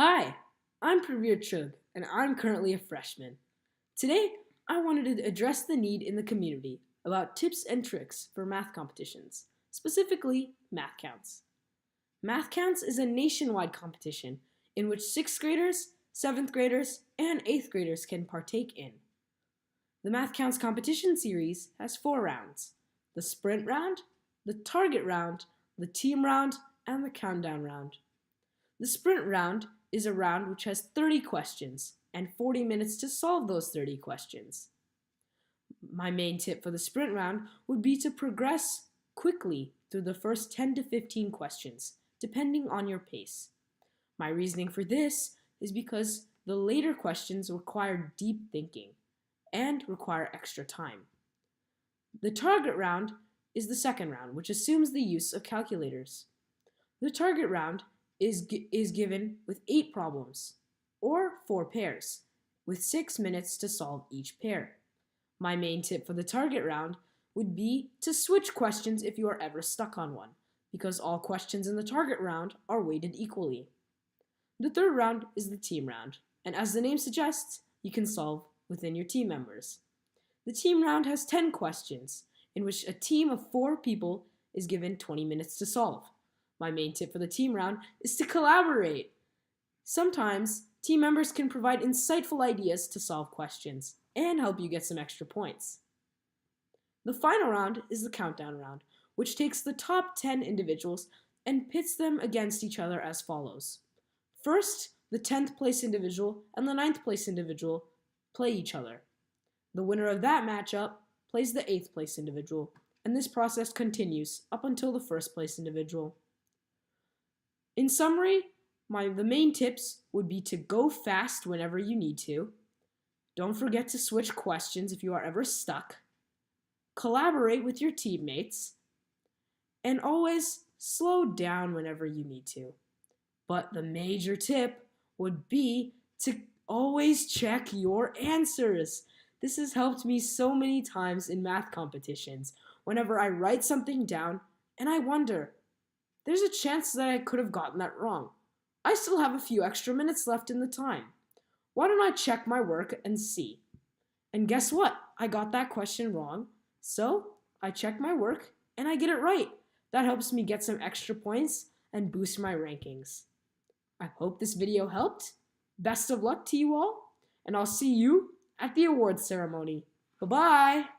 Hi, I'm Pravir, and I'm currently a freshman. Today, I wanted to address the need in the community about tips and tricks for math competitions, specifically Mathcounts. Mathcounts is a nationwide competition in which 6th graders, 7th graders, and 8th graders can partake in. The Mathcounts competition series has 4 rounds: the sprint round, the target round, the team round, and the countdown round. The sprint round is a round which has 30 questions and 40 minutes to solve those 30 questions. My main tip for the sprint round would be to progress quickly through the first 10 to 15 questions, depending on your pace. My reasoning for this is because the later questions require deep thinking and require extra time. The target round is the second round, which assumes the use of calculators. The target round is given with 8 problems, or 4 pairs, with 6 minutes to solve each pair. My main tip for the target round would be to switch questions if you are ever stuck on one, because all questions in the target round are weighted equally. The third round is the team round, and as the name suggests, you can solve within your team members. The team round has 10 questions, in which a team of 4 people is given 20 minutes to solve. My main tip for the team round is to collaborate. Sometimes, team members can provide insightful ideas to solve questions and help you get some extra points. The final round is the countdown round, which takes the top 10 individuals and pits them against each other as follows. First, the 10th place individual and the 9th place individual play each other. The winner of that matchup plays the 8th place individual, and this process continues up until the 1st place individual. In summary, the main tips would be to go fast whenever you need to. Don't forget to switch questions if you are ever stuck. Collaborate with your teammates. And always slow down whenever you need to. But the major tip would be to always check your answers. This has helped me so many times in math competitions. Whenever I write something down and I wonder, there's a chance that I could have gotten that wrong. I still have a few extra minutes left in the time. Why don't I check my work and see? And guess what? I got that question wrong. So I check my work and I get it right. That helps me get some extra points and boost my rankings. I hope this video helped. Best of luck to you all, and I'll see you at the awards ceremony. Bye-bye!